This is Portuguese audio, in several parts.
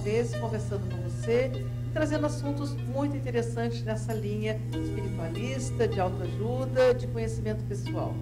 vez conversando com você e trazendo assuntos muito interessantes nessa linha espiritualista, de autoajuda, de conhecimento pessoal.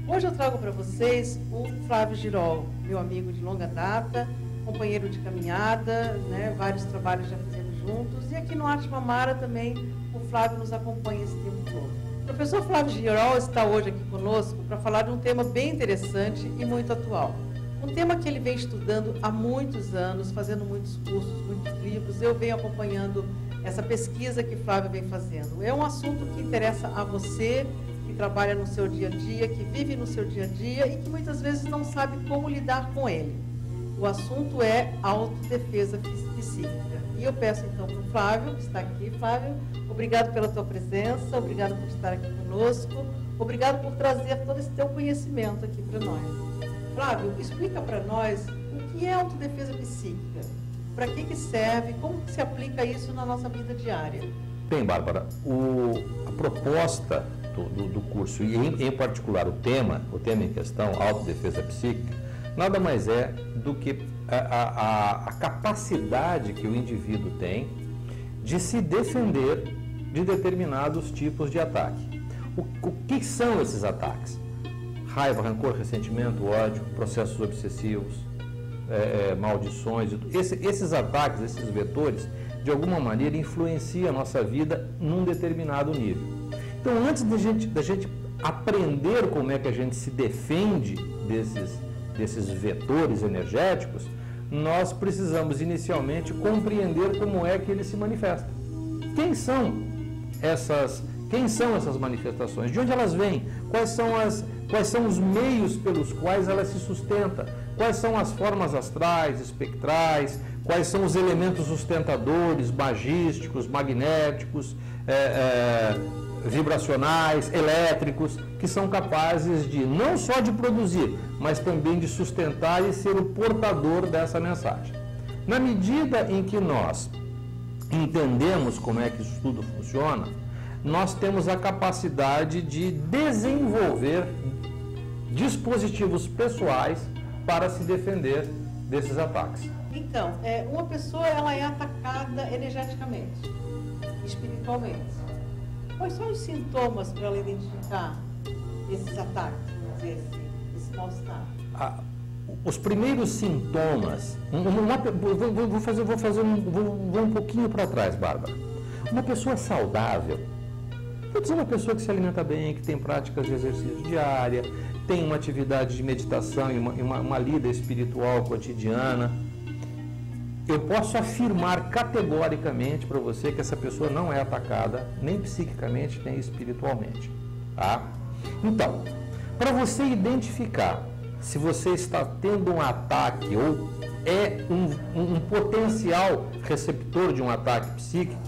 Hoje eu trago para vocês o Flávio Girol, meu amigo de longa data, companheiro de caminhada, né? Vários trabalhos já fizemos juntos, e aqui no Arte Mamara também o Flávio nos acompanha esse tempo todo. O professor Flávio Girol está hoje aqui conosco para falar de um tema bem interessante e muito atual. Um tema que ele vem estudando há muitos anos, fazendo muitos cursos, muitos livros. Eu venho acompanhando essa pesquisa que Flávio vem fazendo. É um assunto que interessa a você, que trabalha no seu dia a dia, que vive no seu dia a dia e que muitas vezes não sabe como lidar com ele. O assunto é autodefesa psíquica. E eu peço então para o Flávio, que está aqui. Flávio, obrigado pela tua presença, obrigado por estar aqui conosco, obrigado por trazer todo esse teu conhecimento aqui para nós. Flávio, explica para nós o que é autodefesa psíquica, para que serve, como que se aplica isso na nossa vida diária. Bem, Bárbara, a proposta do curso, e em particular o tema em questão, autodefesa psíquica, nada mais é do que a capacidade que o indivíduo tem de se defender de determinados tipos de ataque. O que são esses ataques? Raiva, rancor, ressentimento, ódio, processos obsessivos, maldições. Esses ataques, esses vetores, de alguma maneira influenciam a nossa vida num determinado nível. Então, antes da gente aprender como é que a gente se defende desses vetores energéticos, nós precisamos inicialmente compreender como é que eles se manifestam. Quem são essas manifestações? De onde elas vêm? Quais são os meios pelos quais elas se sustentam? Quais são as formas astrais, espectrais? Quais são os elementos sustentadores, magísticos, magnéticos, vibracionais, elétricos, que são capazes de, não só de produzir, mas também de sustentar e ser o portador dessa mensagem. Na medida em que nós entendemos como é que isso tudo funciona, nós temos a capacidade de desenvolver dispositivos pessoais para se defender desses ataques. Então, uma pessoa ela é atacada energeticamente, espiritualmente. Quais são os sintomas para ela identificar esses ataques, vamos dizer assim, esse mal-estar? Os primeiros sintomas, vou um pouquinho para trás, Bárbara. Uma pessoa saudável, vou dizer uma pessoa que se alimenta bem, que tem práticas de exercício diária, tem uma atividade de meditação e uma lida espiritual cotidiana, eu posso afirmar categoricamente para você que essa pessoa não é atacada nem psiquicamente, nem espiritualmente. Tá? Então, para você identificar se você está tendo um ataque ou é um potencial receptor de um ataque psíquico,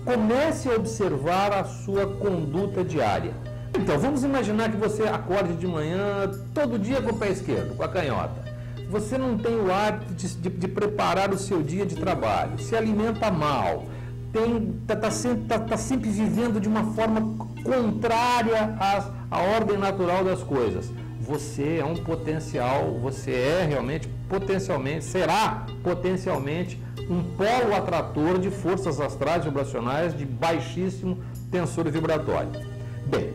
comece a observar a sua conduta diária. Então, vamos imaginar que você acorde de manhã todo dia com o pé esquerdo, com a canhota. Você não tem o hábito de preparar o seu dia de trabalho, se alimenta mal, está sempre vivendo de uma forma contrária à ordem natural das coisas. Você é um potencial, você é realmente potencialmente, será potencialmente um polo atrator de forças astrais vibracionais de baixíssimo tensor vibratório. Bem,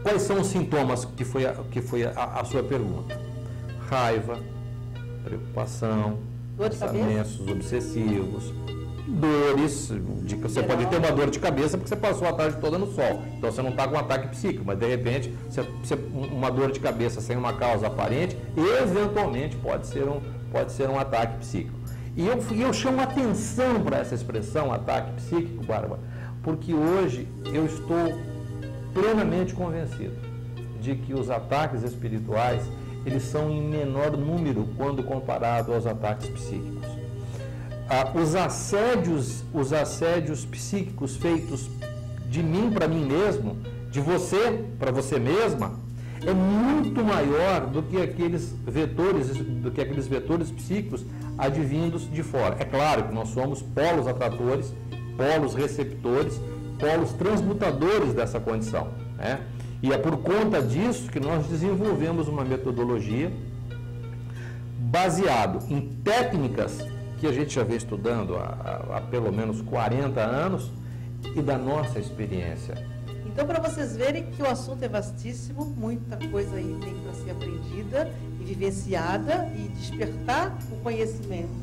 quais são os sintomas que foi a sua pergunta? Raiva, preocupação, pensamentos obsessivos, dores, você pode ter uma dor de cabeça porque você passou a tarde toda no sol, então você não está com um ataque psíquico, mas de repente uma dor de cabeça sem uma causa aparente, eventualmente pode ser um ataque psíquico. E eu chamo atenção para essa expressão, ataque psíquico, Bárbara, porque hoje eu estou plenamente convencido de que os ataques espirituais eles são em menor número quando comparado aos ataques psíquicos. Os assédios psíquicos feitos de mim para mim mesmo, de você para você mesma, é muito maior do que aqueles vetores psíquicos advindos de fora. É claro que nós somos polos atratores, polos receptores, polos transmutadores dessa condição, né? E é por conta disso que nós desenvolvemos uma metodologia baseado em técnicas que a gente já vem estudando há pelo menos 40 anos e da nossa experiência. Então, para vocês verem que o assunto é vastíssimo, muita coisa aí tem para ser aprendida e vivenciada e despertar o conhecimento.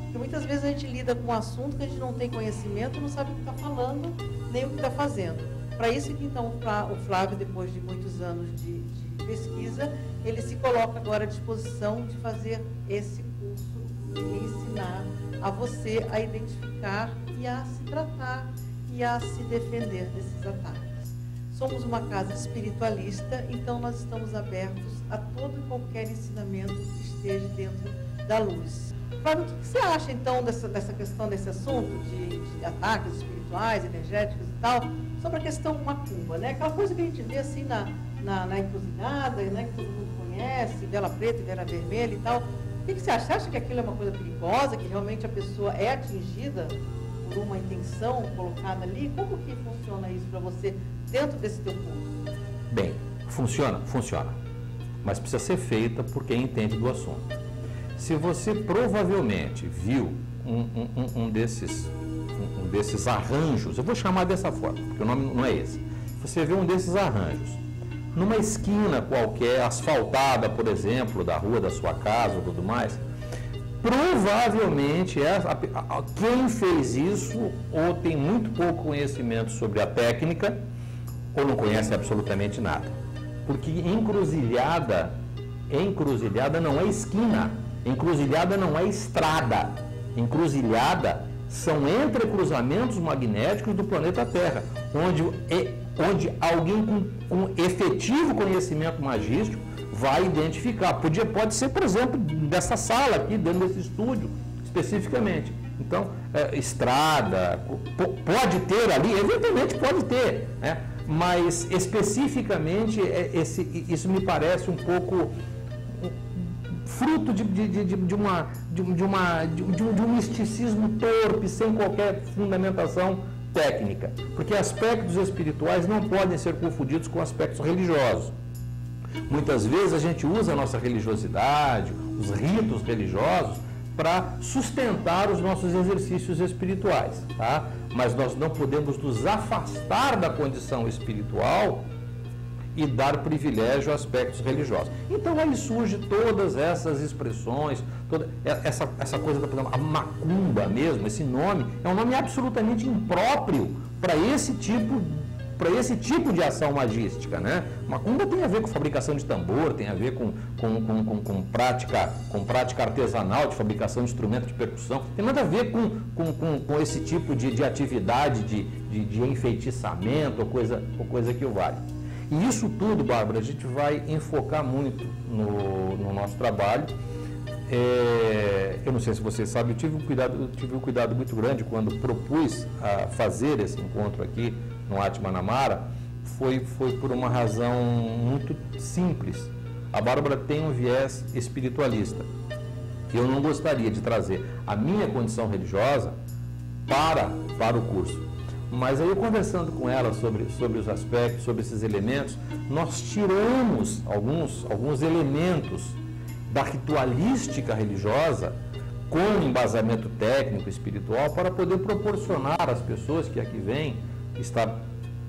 Porque muitas vezes a gente lida com um assunto que a gente não tem conhecimento, não sabe o que está falando, nem o que está fazendo. Para isso que, então, o Flávio, depois de muitos anos de pesquisa, ele se coloca agora à disposição de fazer esse curso e ensinar a você a identificar e a se tratar e a se defender desses ataques. Somos uma casa espiritualista, então nós estamos abertos a todo e qualquer ensinamento que esteja dentro da luz. Flávio, o que você acha, então, dessa questão, desse assunto de ataques espirituais, energéticos e tal, sobre a questão macumba, né? Aquela coisa que a gente vê assim na encruzilhada, né, que todo mundo conhece, vela preta e vela vermelha e tal. O que você acha? Você acha que aquilo é uma coisa perigosa, que realmente a pessoa é atingida por uma intenção colocada ali? Como que funciona isso para você dentro desse teu curso? Bem, funciona? Funciona. Mas precisa ser feita por quem entende do assunto. Se você provavelmente viu um desses arranjos, eu vou chamar dessa forma, porque o nome não é esse. Você vê um desses arranjos numa esquina qualquer, asfaltada, por exemplo, da rua da sua casa ou tudo mais, provavelmente quem fez isso ou tem muito pouco conhecimento sobre a técnica ou não conhece absolutamente nada. Porque encruzilhada não é esquina, encruzilhada não é estrada, encruzilhada são entrecruzamentos magnéticos do planeta Terra, onde alguém com efetivo conhecimento magístico vai identificar. Pode ser, por exemplo, dessa sala aqui, dentro desse estúdio, especificamente. Então, estrada, pode ter ali, evidentemente pode ter, né? Mas especificamente isso me parece um pouco fruto de um misticismo torpe, sem qualquer fundamentação técnica. Porque aspectos espirituais não podem ser confundidos com aspectos religiosos. Muitas vezes a gente usa a nossa religiosidade, os ritos religiosos, para sustentar os nossos exercícios espirituais, tá? Mas nós não podemos nos afastar da condição espiritual e dar privilégio a aspectos religiosos. Então aí surge todas essas expressões, toda essa coisa da macumba mesmo, esse nome, é um nome absolutamente impróprio para esse tipo de ação magística, né? Macumba tem a ver com fabricação de tambor, tem a ver com prática artesanal de fabricação de instrumento de percussão, tem nada a ver com esse tipo de atividade de enfeitiçamento ou coisa que o vale. E isso tudo, Bárbara, a gente vai enfocar muito no nosso trabalho. Eu não sei se vocês sabem, eu tive um cuidado muito grande quando propus a fazer esse encontro aqui no Atmanamara, foi por uma razão muito simples. A Bárbara tem um viés espiritualista. Eu não gostaria de trazer a minha condição religiosa para o curso. Mas aí, eu conversando com ela sobre os aspectos, sobre esses elementos, nós tiramos alguns elementos da ritualística religiosa com embasamento técnico, espiritual, para poder proporcionar às pessoas que aqui vêm, que está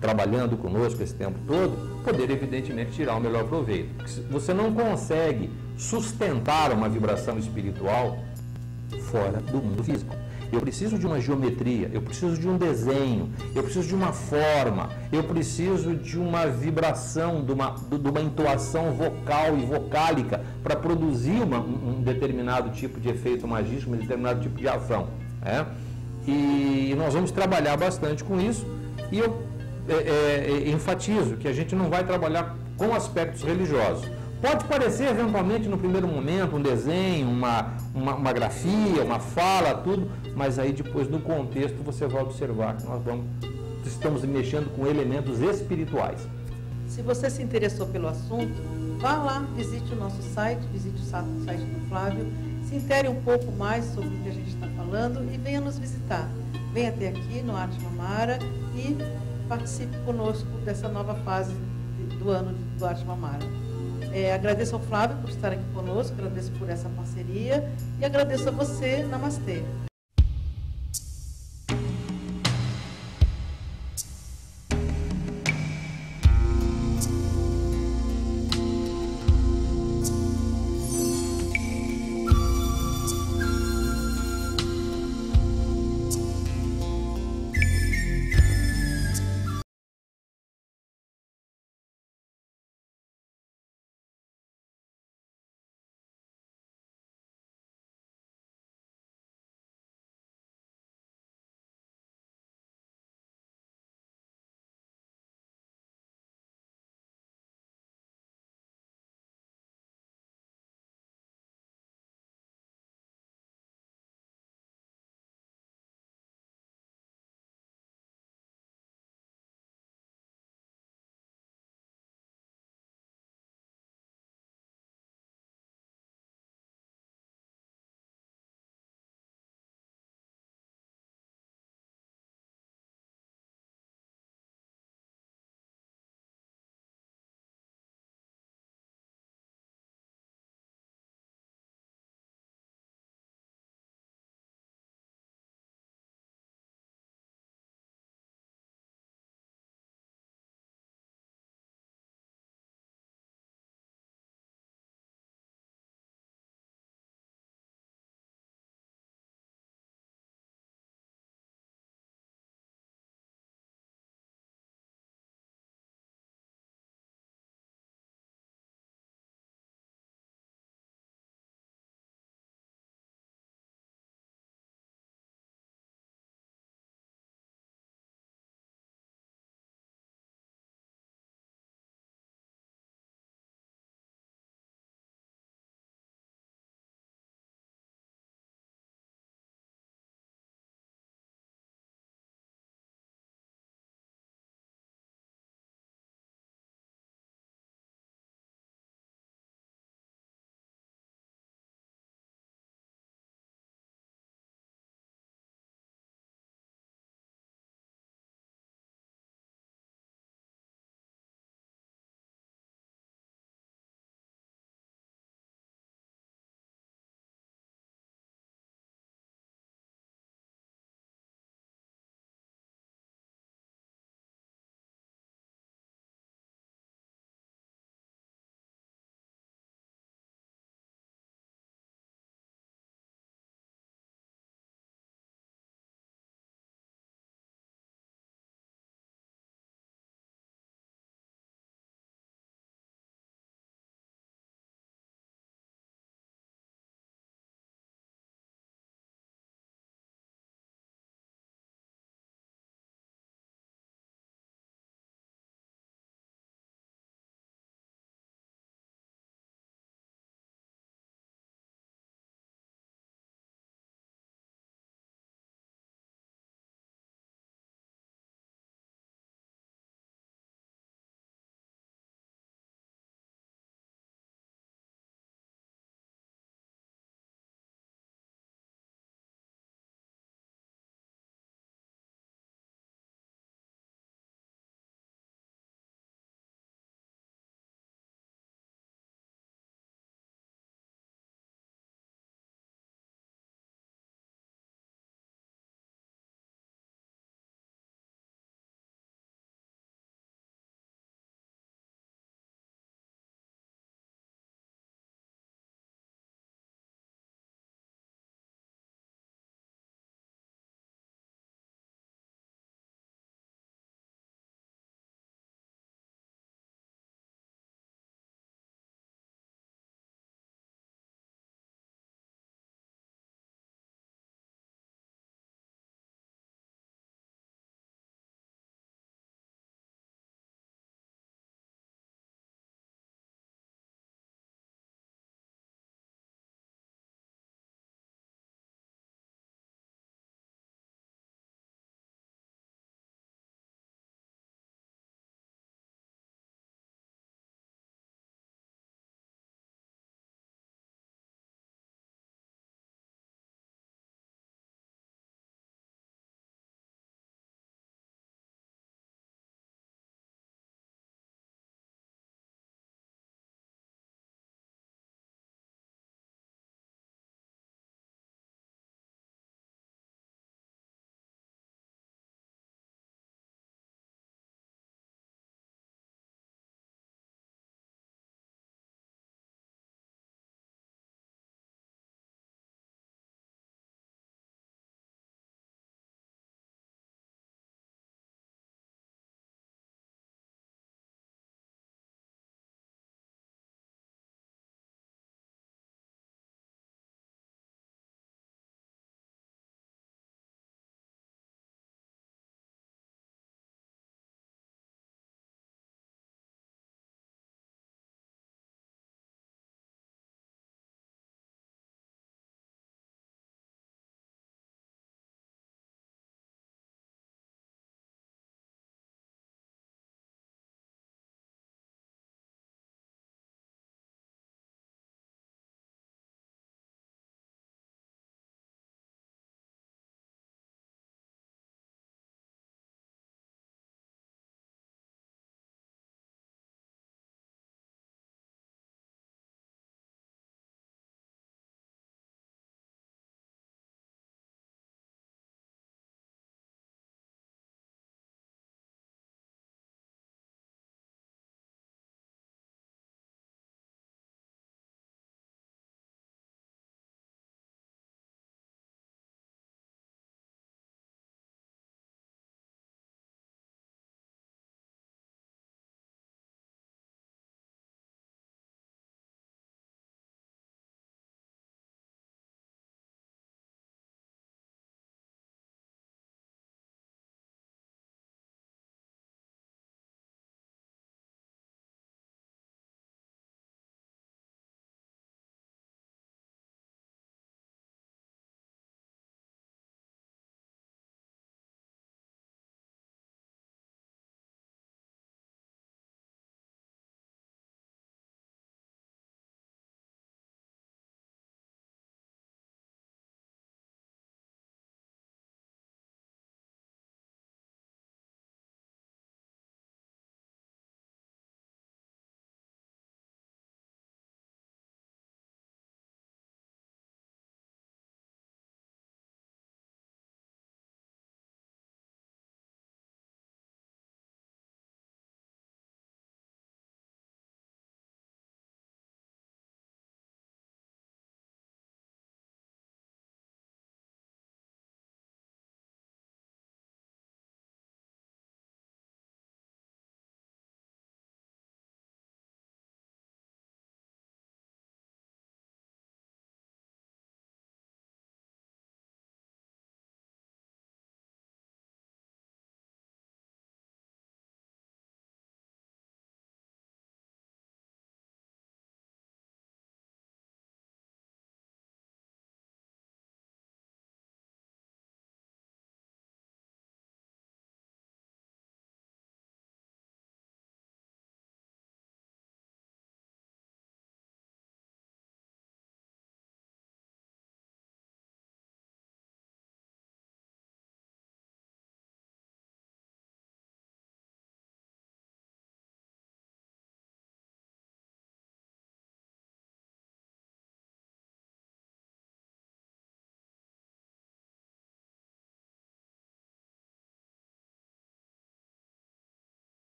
trabalhando conosco esse tempo todo, poder evidentemente tirar o melhor proveito. Porque você não consegue sustentar uma vibração espiritual fora do mundo físico. Eu preciso de uma geometria, eu preciso de um desenho, eu preciso de uma forma, eu preciso de uma vibração, de uma entoação vocal e vocálica para produzir um determinado tipo de efeito magístico, um determinado tipo de ação, né? E nós vamos trabalhar bastante com isso, e eu enfatizo que a gente não vai trabalhar com aspectos religiosos. Pode parecer, eventualmente, no primeiro momento, um desenho, uma grafia, uma fala, tudo, mas aí depois, no contexto, você vai observar que nós estamos mexendo com elementos espirituais. Se você se interessou pelo assunto, vá lá, visite o nosso site, visite o site do Flávio, se intere um pouco mais sobre o que a gente está falando e venha nos visitar. Venha até aqui no Atmanamara e participe conosco dessa nova fase do ano do Atmanamara. Agradeço ao Flávio por estar aqui conosco, agradeço por essa parceria e agradeço a você. Namastê.